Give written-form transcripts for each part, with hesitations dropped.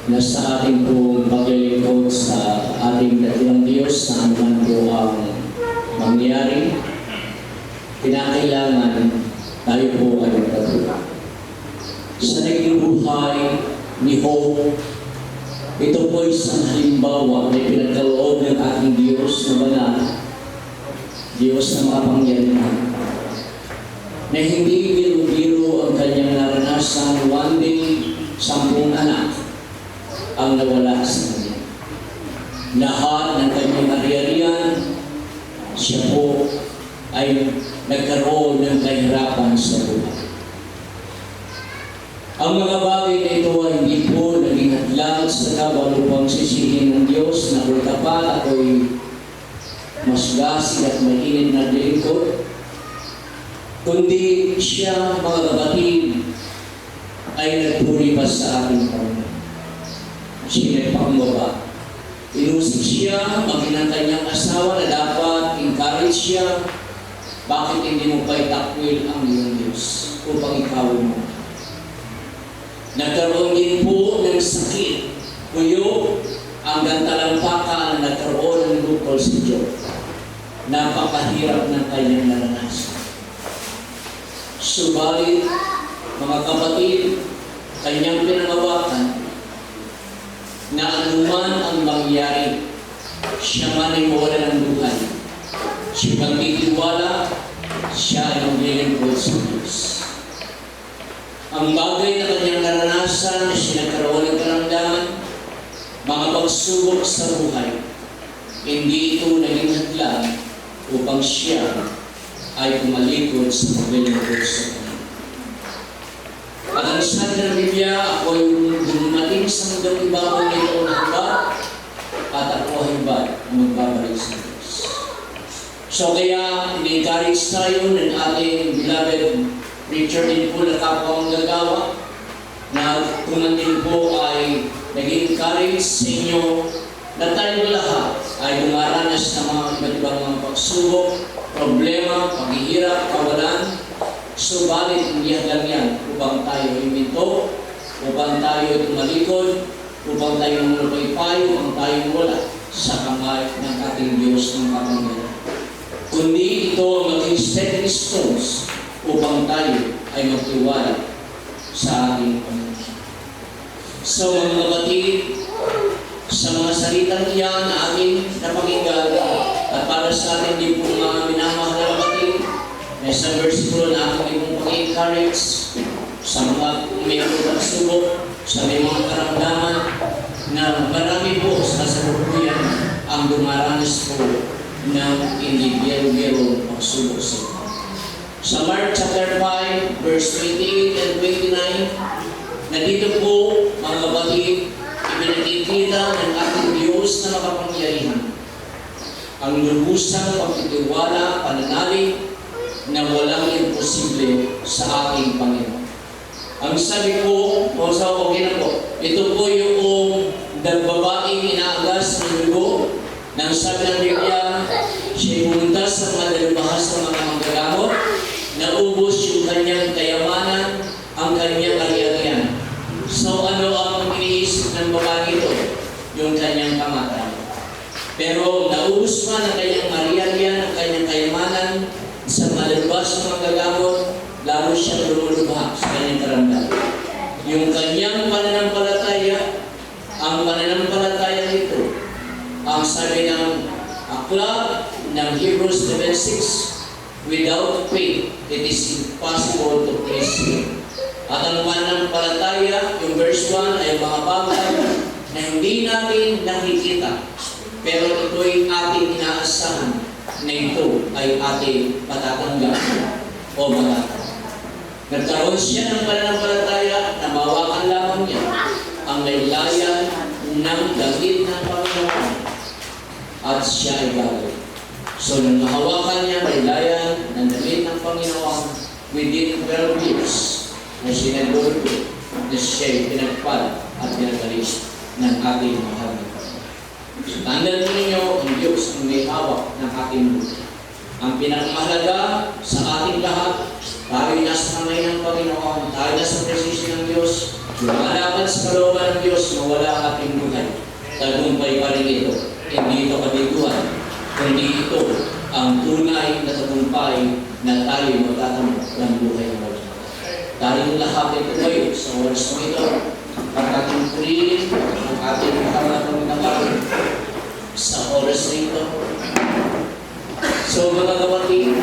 na sa ating pong paglilingkod sa ating dakilang Diyos na anuman po ang mangyari, kinakailangan tayo po ay magkatulad. Sa naging buhay ni Job, ito po isang halimbawa na pinagkaloob ng ating Diyos na banal, Diyos na makapangyarihan, na hindi biro-biro ang kanyang naranasan. One day, 10 anak ang nawala sa kanya. Lahat ng kanyang ari-arian, siya po ay nagkaroon ng kahirapan sa buhay. Ang mga bagay na ito ay hindi po naging hadlang sa kabang upang sisihin ng Diyos na kung tapat ako'y masgasig at mainit na lingkod, kundi siya, mga kapatid, ay nagpuri pa sa ating Panginoon. Siya nagpakambaba. Inusig siya, maging ang kanyang asawa na dapat encourage siya. Bakit hindi mo pa itakwil ang iyong Diyos upang ikawin mo? Nagkaroon din po ng sakit, tuyo, hanggang talampakan na nagkaroon ng bukol si Job. Napakahirap ng kanyang naranasan. Subalit, mga kapatid, kanyang pinangawakan na anuman ang mangyari, siya man ay mawala ng buhay. Siya magtitiwala, siya ay maglilingkod sa Diyos. Ang bagay na kanyang naranasan na siya nagkaroon ng karamdaman, mga pagsubok sa buhay, hindi ito naging hadlang upang siya ay pumalikod sa paglilingkod sa Kanya. At ang sabi ng Biblia, ako ay dumating sa hanggang ibabaw nito na haba, at ako ay haba na magbabalik sa Diyos. So kaya, in-encourage tayo ng ating beloved preacher din po na kapwa ang gagawa, na kumantin po ay nag-encourage sa inyo na tayo lahat ay dumaranas ng mga iba't ibang mga pagsubok, problema, paghihirap, kawalan. Subalit hindi hanggang yan upang tayo iminto, upang tayo tumalikod, upang tayo manulupay, upang tayo wala sa kamay ng ating Diyos ng kapangyarihan. Kundi ito ang maging stepping stones upang tayo ay magtiwala sa ating Panginoon. So mga kapatid, sa mga salitang iyan na ating napakinggan at para sa ating di po mga minamahal na kapatid, may isang versikulo na ating di pong pag-encourage sa mga may pagsubok, sa may mga karamdaman na marami po sa kasalukuyan ang dumaranas po ng hindi biro-biro pagsubok sa ito. Sa Mark chapter 5, verse 28 and 29, na dito po, mga kapatid, ipinakikita ng ating Diyos na makapangyarihan ang lubusang pagtitiwala, pananalig na walang imposible sa ating Panginoon. Ang sabi po, okay na po, ito po yung babaeng inaagas ng dugo, nang sabi ng Biblia, siya pumunta sa mga dalubahas ng mga manggagamot, naubos yung kanyang kayamanan, ang kanyang ari-arian. So ano ang iniisip ng babae ito? Yung kanyang kamatayan. Pero naubos man ang kanyang ari-arian, ang kanyang kayamanan, sa malabas ng mga gagamot, lalo siya lumulubha sa kanyang karamdaman. Yung kanyang pananampalataya, ang pananampalataya nito, ang sabi ng aklat ng Hebrews 11:6, without faith, it is impossible to please Him. At ang pananampalataya, yung verse 1, ay mga bagay na hindi natin nakikita, pero ito'y ating inaasahan na ito ay ating patatanggap o matatanggap. Nagkaroon siya ng pananampalataya na mawakan lamang niya ang laylayan ng damit ng Panginoon at siya ay gagawin. So nang mahawakan niya laylayan ng damit ng Panginoon within 12 years, na sinagulog na siya pinagpala at pinagaling ng ating mahal na Panginoon. So tandaan ninyo, ang Diyos ang may hawak ng ating buhay. Ang pinakamahalaga sa ating lahat, tayo nasa kamay ng Panginoon, tayo nasa presensya ng Diyos, lumalaban sa kalooban ng Diyos, mawala ang ating buhay, tagumpay pa rin ito. Hindi ito kabiguan, kundi ito ang tunay na tagumpay na tayo magtatanong ng buhay ng Lord. Dahil lahat ito kayo sa oras mo ito, ang ating purihin, ang ating katangatang naman sa oras na ito. So mga kapatid,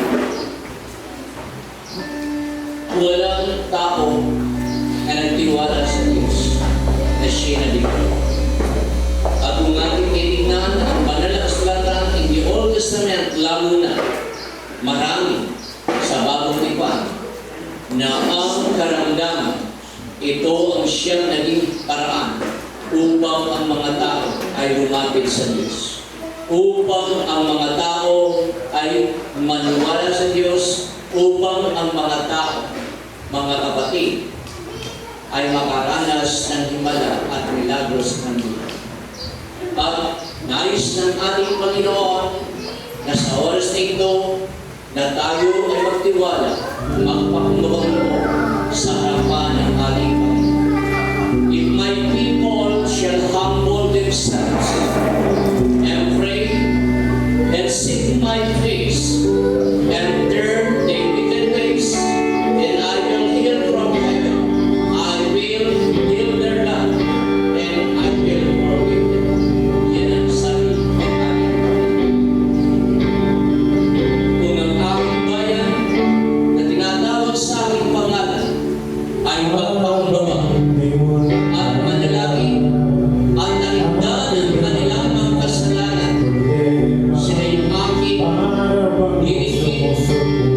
walang tao na nagtiwala sa Diyos na siya na dito. At kung ating titignan ang banal na kasulatan in the Old Testament, lalo na marami sa bagong tipan na ang karamdaman, ito ang siyang naging paraan upang ang mga tao ay lumapit sa Diyos. Upang ang mga tao ay maniwala sa Diyos, upang ang mga tao, mga kapatid, ay makaranas ng himala at milagros ng Diyos. At nais ng ating Panginoon na sa oras na ito na tayo ay magtiwala, magpakumbang sa harapan ng ating Panginoon. If my people shall humble themselves and pray and seek my face and turn their wicked ways, then I will hear from heaven. I will heal their land and I will forgive them. Yan ang sabi ng ating Panginoon. Kung ang aking bayan na tinatawag sa aking pangalan ay magpakumbaba at manalangin at naligdan ang kanilang mga kasalanan, sila'y aking lilingin,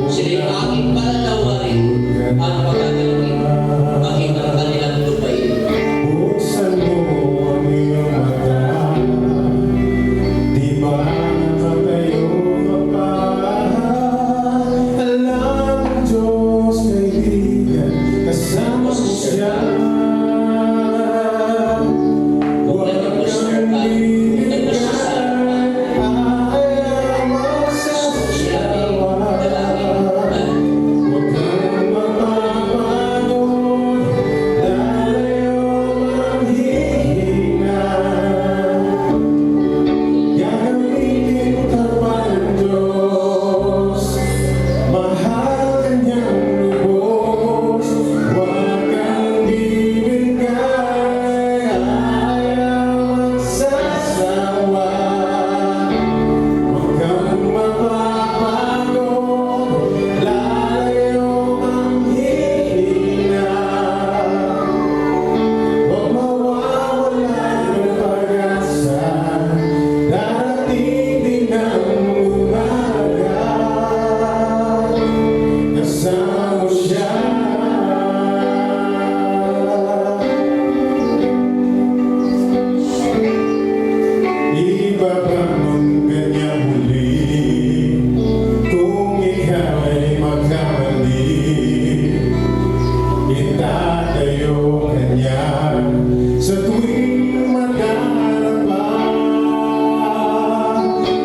sila'y aking palatawarin at pagkagalawin, bakit ang kanilang lupain. Buksan mo ang iyong mata, di ba nakatayo ka pa? Alam ng Diyos, kaibigan, kasama mo siya. Kung nag-poster ka, kung nag-poster sa harapan, Ayaw siya ay dalangin at Huwag kang mapapagod, lalayo ang hihina. Gagamitin ka pa ng Diyos, mahal ka niyang lubos. Huwag kang bibigay, ayaw magsasawa. Huwag kang mapapagod, lalayo ang hihina. Huwag mawawala ng pag-asa, darating din ang umaga. Kasama mo siya. Ibabangon ka niya muli kung ikaw ay magkamali. Itatayo ka niya sa tuwing magharap.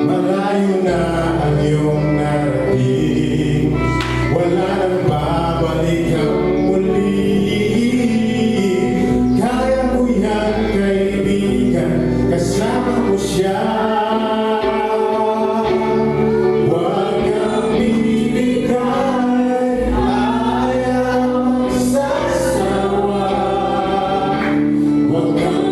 Malayo na ang iyong narating, wala nang babalik ang muli. Kaya mo yan, kaibigan, kasama mo siya. Huwag kang bibigay, ayaw magsasawa. Huwag kang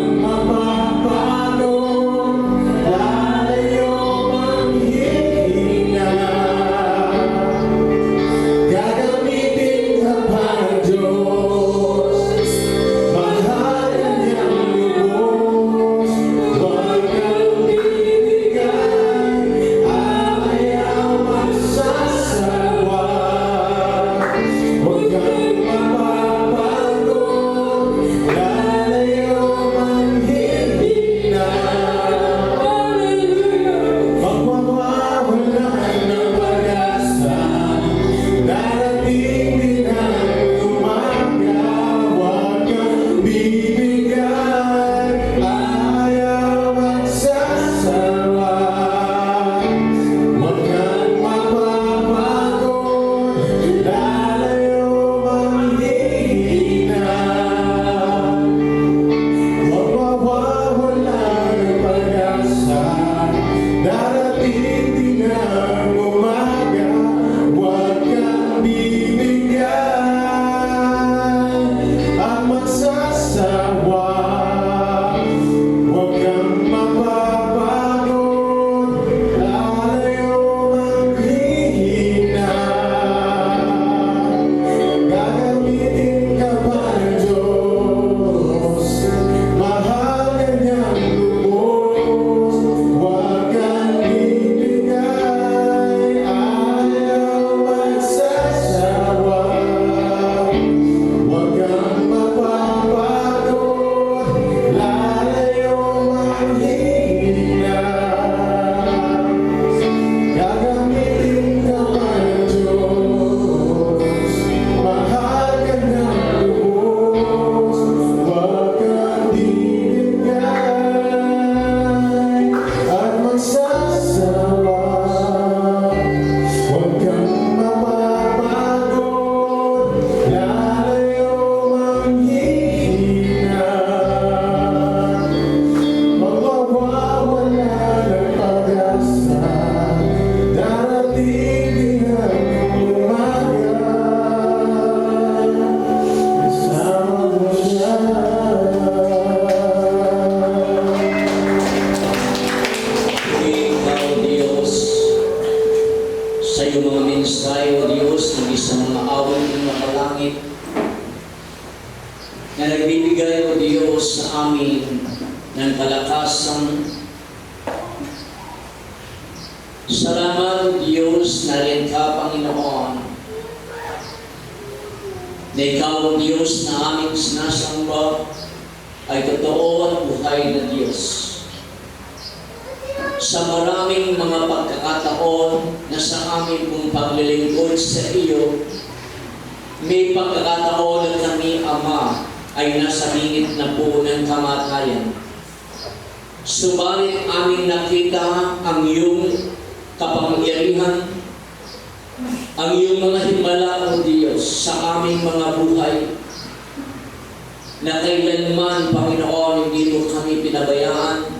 sa amin ng kalakasan. Salamat, Diyos, na rin ka, Panginoon, na ikaw ang Diyos na aming sinasamba ay totoo at buhay na Diyos. Sa maraming mga pagkakataon na sa aming pong paglilingkod sa iyo, may pagkakataon na kami, Ama, ay nasa bingit na po ng kamatayan. Subalit aming nakita ang iyong kapangyarihan, ang iyong mga himala, O Diyos, sa aming mga buhay, na kailanman, Panginoon, hindi mo kami pinabayaan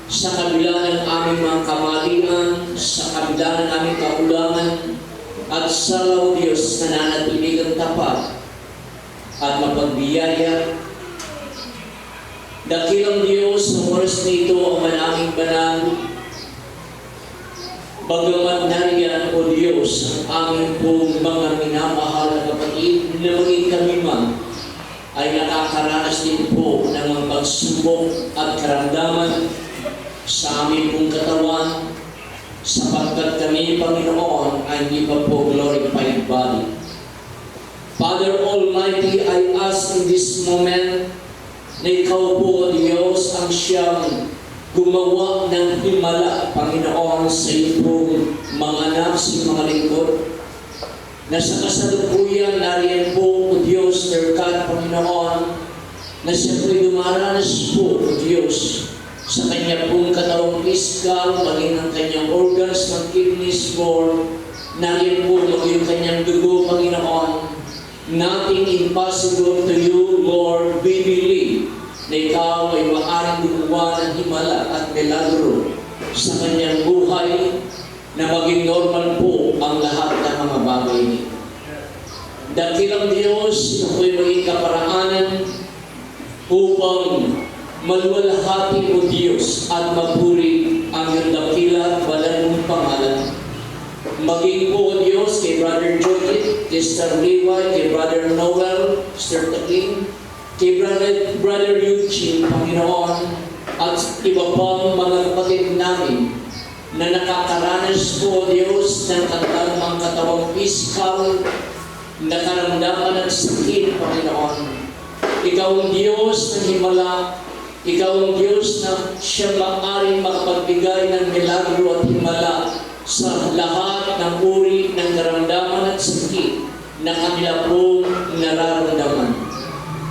sa kabila ng aming mga kamalian, sa kabila ng aming kakulangan, at sa O Diyos, nananatilig ang tapat at mapagbiyaya. Dakilang Diyos, sa oras nito, ang manaming banal, bagamat nariyan, O Diyos, ang aming pong mga minamahal na kapatid na maging kami man, ay nakakaranas din po ng mga pagsubok at karamdaman sa aming pong katawan, sapagkat kami, Panginoon, ay hindi pa po glorified body. Father Almighty, I ask in this moment na ikaw po, Diyos, ang siyang gumawa ng himala, Panginoon, sa iyo pong mga anak, sa mga lingkod, na sa kasalukuyan, nariyan po, O Diyos, derkat, Panginoon, na siya po'y dumaranas po, O Diyos, sa kanya pong katawang piskal, maging ang kanyang organs ng kidneys, Lord, nariyan po, maging kanyang dugo, Panginoon. Nothing impossible to you, Lord, we believe na ikaw ay maaaring gumawa ng himala at milagro sa kanyang buhay, na maging normal po ang lahat ng mga bagay niya. Dakilang Diyos, ito po'y maging kaparaanan upang maluwalhati, O Diyos, at mapuri ang iyong dakila at banal mong pangalan. Maging po, O Diyos, kay Brother Judith, kay Sister Levi, kay Brother Noel, Sister Takin, kay Brother Eugene, Panginoon, at iba pang mga kapatid namin na nakakaranas po, O Diyos, ng kanilang katawang piskal, na karamdaman ng sakit, Panginoon. Ikaw ang Diyos ng himala, ikaw ang Diyos na siya maaaring makapagbigay ng milagro at himala sa lahat ng uri ng karamdaman at sakit na kanila pong nararamdaman.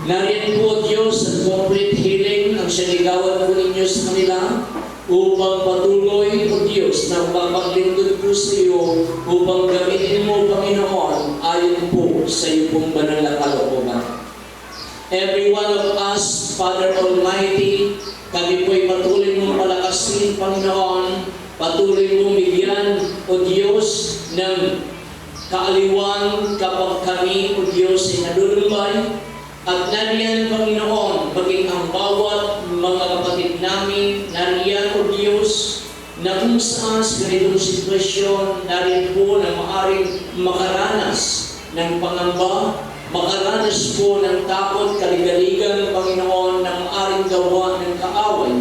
Nariyan po, Diyos, ang complete healing ang sinigawan po ninyo sa kanila upang patuloy, O Diyos, na mapaglingkod po sa iyo, upang gamitin mo, Panginoon, ayon po sa iyo pong banal na kalooban. Every one of us, Father Almighty, kami po'y patuloy mong palakasin, Panginoon, patuloy mong bigyan, O Diyos, ng kaaliwan kapag kami, O Diyos, ay nalulumbay. At nariyan, Panginoon, maging ang bawat mga kapatid namin, nariyan, O Diyos, na kung saan sa ganitong sitwasyon, nariyan po na maaaring makaranas ng pangamba, makaranas po ng takot, kaligaligan, Panginoon, na maaaring gawa ng kaaway,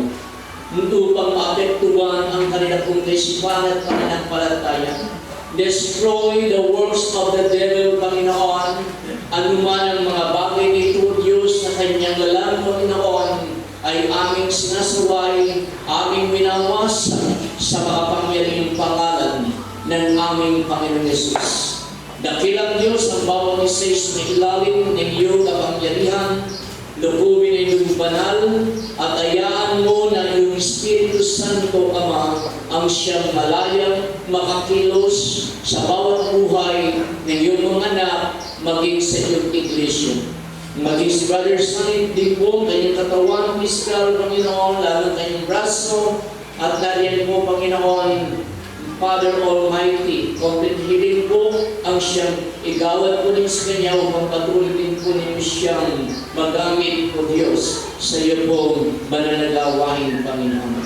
upang maapektuhan ang kanilang pong kaisipan at pananampalataya. Destroy the works of the devil, Panginoon. Anuman ang mga bagay nito, Diyos, na kanyang lalang, Panginoon, ay aming sinasaway, aming minawasa sa makapangyarihang pangalan ng aming Panginoon Yesus. Dakilang Diyos, ang bawat isa na ilalim ng iyong kapangyarihan, lukubin ay iyong banal, at ayaan mo na iyong Espiritu Santo, Ama, ang siyang malaya, makakilos sa bawat buhay ng iyong mga anak, maging sa iyong iglesia. Maging si Brother Sonny, di po, kanyang katawan, piskal, Panginoon, lalo kanyang braso, at nariyan po, Panginoon, Father Almighty, complete healing po ang siyang igawad po din sa Kanya upang patuloy din po ninyo siyang magamit po Diyos sa iyo pong mananagawain, Panginoon.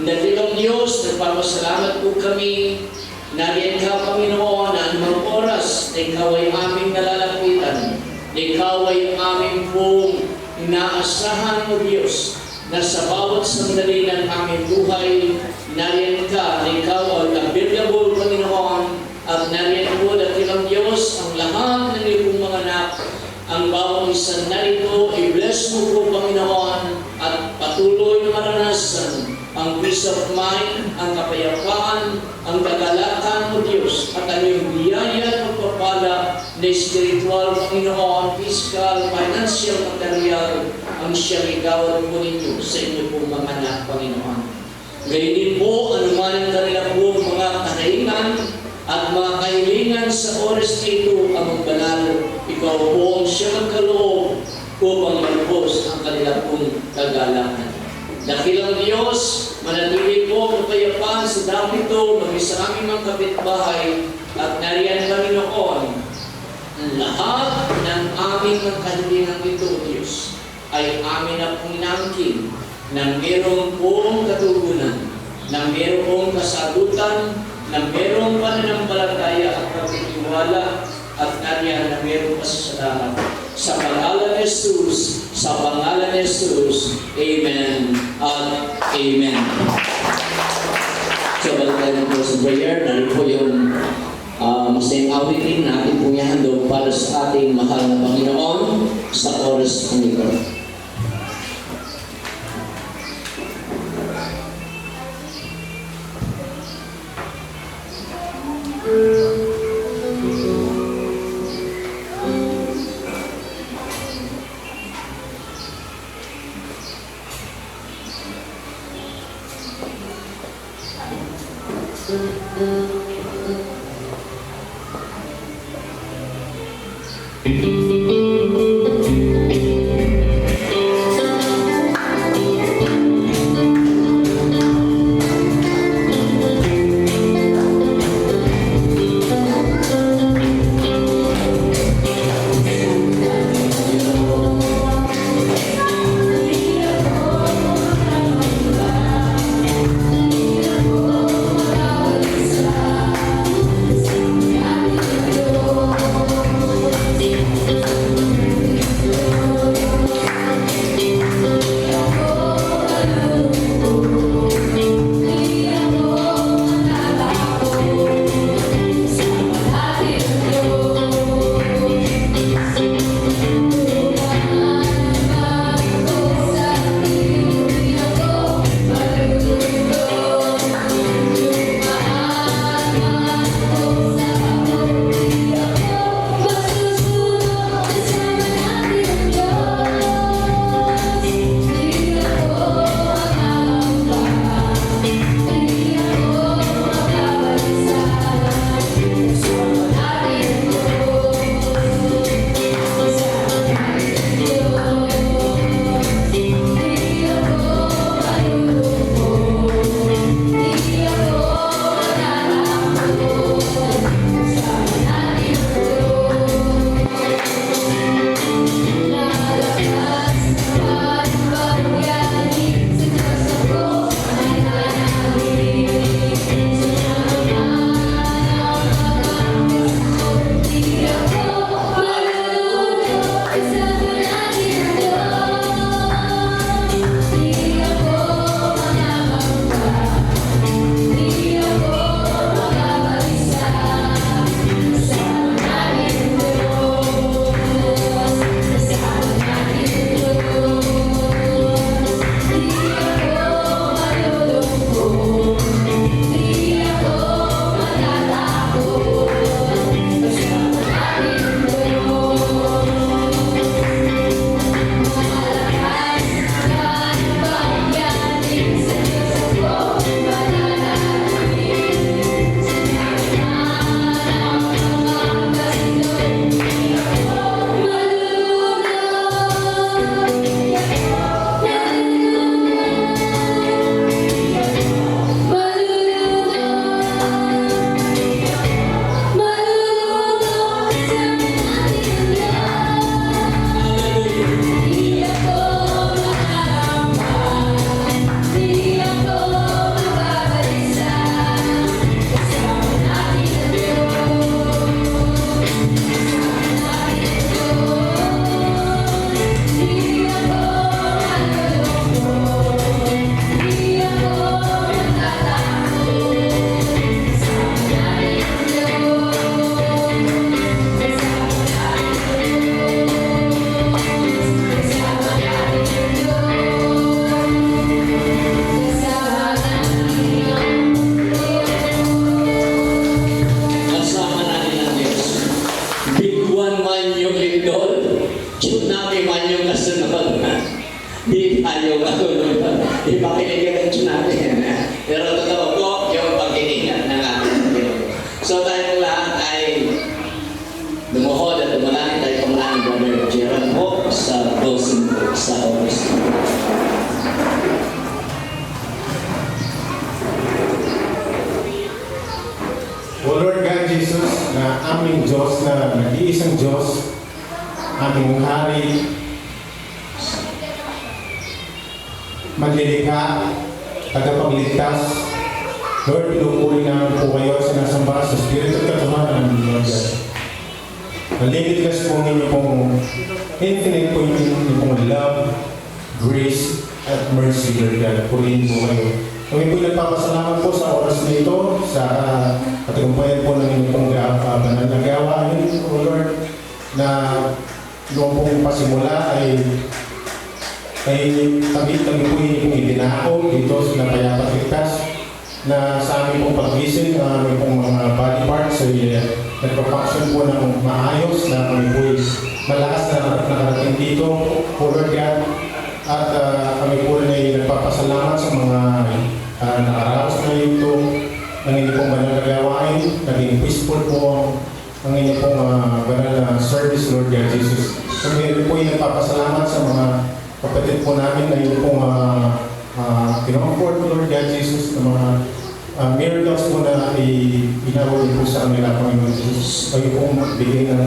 Dakilang Diyos, nagpapasalamat po kami. Nariyan ka, Panginoon, na anumang oras na ikaw ay aming nalalapitan, na ikaw ay aming pong inaasahan mo Diyos na sa bawat sandali ng aming buhay, nariyan ka na ikaw ay available, Panginoon, at nariyan mo dakilang Diyos ang lahat ng iyong mga anak. Ang bawat isa narito, i-bless mo po, Panginoon, at patuloy na maranasan ang peace of mind, ang kapayapaan, ang kagalakan mo, Diyos, at ang iyong biyaya at pagpapala na spiritual, Panginoon, physical, financial, material, ang siyang igawad po ninyo sa inyo pong mga anak, Panginoon. Ngayon din po, anuman ang kanila po mga kahilingan at mga kahilingan sa oras na ito ang magbanal. Ikaw po ang siyang kaloob upang malubos ang kanila pong kagalakan. Dakilang Diyos, manatili po ang kapayapaan sa dami ito, mag-isa aming mga kapitbahay, at nariyan, Panginoon, lahat ng aming mga kahilingan ito, Diyos, ay amin na pong inangkin na mayroong pong katugunan, na mayroong kasagutan, na mayroong pananampalataya at pagtitiwala, at nariyan na mayroong pasasalamat. Sa pangalan ni Jesus, sa pangalan ni Jesus, Amen at Amen. So, balik tayo po sa prayer. Narito po yung masayang awitin na ating pong ihandog para sa ating mahal na Panginoon sa oras ng ito. Hindi tayo matulog. Iba kinikilig natin. Pero totoo po yung pagkikinig ng ating Panginoon. So tayong lahat ay lumuhod at dumalangin tayo pangalangin Brother Gerald po sa closing sa oras. O Lord God Jesus, na aming Diyos, na nag-iisang Diyos, aming Hari, maglilikha, tagapagligtas. Lord, pinupuri namin po kayo at sinasamba sa Espiritu at katotohanan ng Lord God. Naliligas po ninyo pong infinite po yung pong love, grace, at mercy, Lord God. Purihin po kayo. Kami po nagpapasalamat po sa oras na ito, sa katigampayan po ng inyong pong banal na gawain, O Lord, na noong pong pasimula ay kami po yung ibinako dito sa Napayapat Ligtas, na sa aming pong pag-gising, ang aming pong mga body parts ay nagpa-function po ng maayos, na kami po malakas na nakarating dito, O Lord God. At kami po ay nagpapasalamat sa mga nakaraos na ito ng inyong pong banal na gawain. Naging peaceful po ang inyong pong banal na service, Lord God Jesus. Kami po ay nagpapasalamat sa mga kapatid po namin na inyong pong kinocomfort, Lord God Jesus, na mga miracles po na inawal po sa kanila, Panginoon Jesus. Kayo pong bigay ng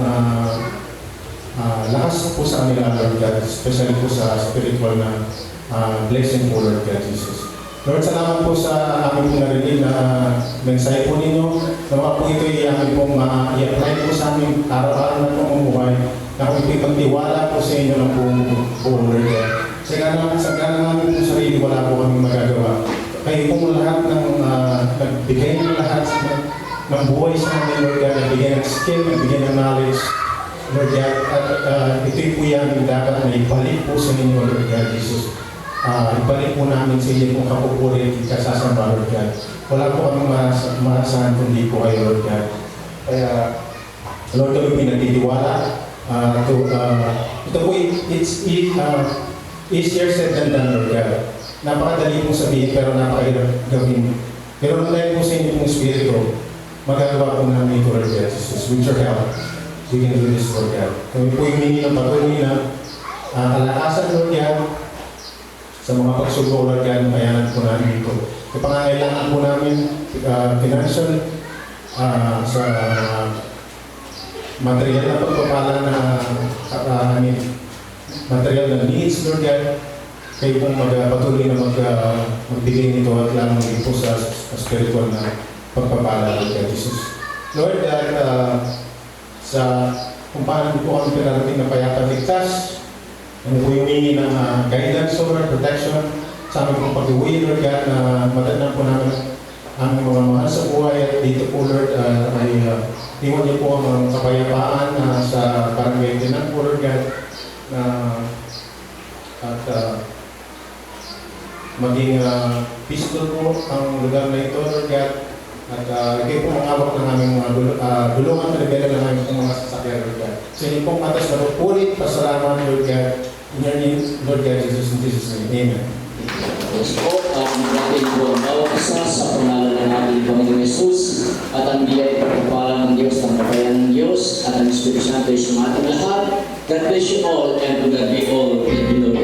lakas po sa kanila, Lord God, especially po sa spiritual na blessing po, Lord God Jesus. Lord, salamat po sa aming pong narinig na mensahe po ninyo. Nawa po ito aming pong i-apply po sa aming araw-araw na pong umuhay, na kung ito'y pagtiwala po sa inyo ng po, Lord God. Sa gana namin po sarili, wala po kami magagawa. Kayo pong lahat ng nagbigay ng lahat ng buhay sa amin, Lord God, nagbigay ng skill, nagbigay ng knowledge, Lord God, at ito'y po yan dapat na ibalik po sa inyo, Lord God Jesus. Ibalik po namin sa inyo kung kapupuri at kasasamba, Lord God. Wala po kami maasahan kundi po kayo, Lord God. Kaya, Lord, kami pinagtitiwala. Ito po, it's easier said than done, Lord God. Napakadali pong sabihin, pero napakahirap gawin. Pero dahil po sa inyo pong Espiritu, magagawa po namin ito, Lord God Jesus. With your help, we can do this, Lord God. Kami po yung hingin ng patuloy na kalakasan, Lord God, sa mga pagsubok, Lord God, kayanan po namin ito. Yung pangangailangan po namin, financial, sa material na pagpapala na material na needs, Lord God, kayo pong patuloy na magbigay nito at lamang po sa spiritual na pagpapala, Lord God Jesus. Lord, at sa kung paano po kami pinarating na Payapat Ligtas, ano po yung humingi ng guidance over protection sa aming pong pag-uwi, Lord God, na matandaan po namin ang mga mahal sa buhay at dito po, Lord, ay iwan niyo po ang kapayapaan sa barangay Tinan po, Lord God, at maging peaceful po ang lugar na ito, Lord God. At kayo po mangawak ng aming mga gulungan na nabela ng aming mga sasakyan, Lord God. So yun pong atas na pupulit, pasalamat, Lord God. In your name, Lord God Jesus, in Jesus' name. Amen. Yes po, ang ating buong bawat isa sa pangalan ng ating Panginoong Yesus at ang biyay pagpapala ng Diyos, ang kapayan ng Diyos at ang Espiritu Santo ay sumating lahat. God bless you all and to God be all the glory.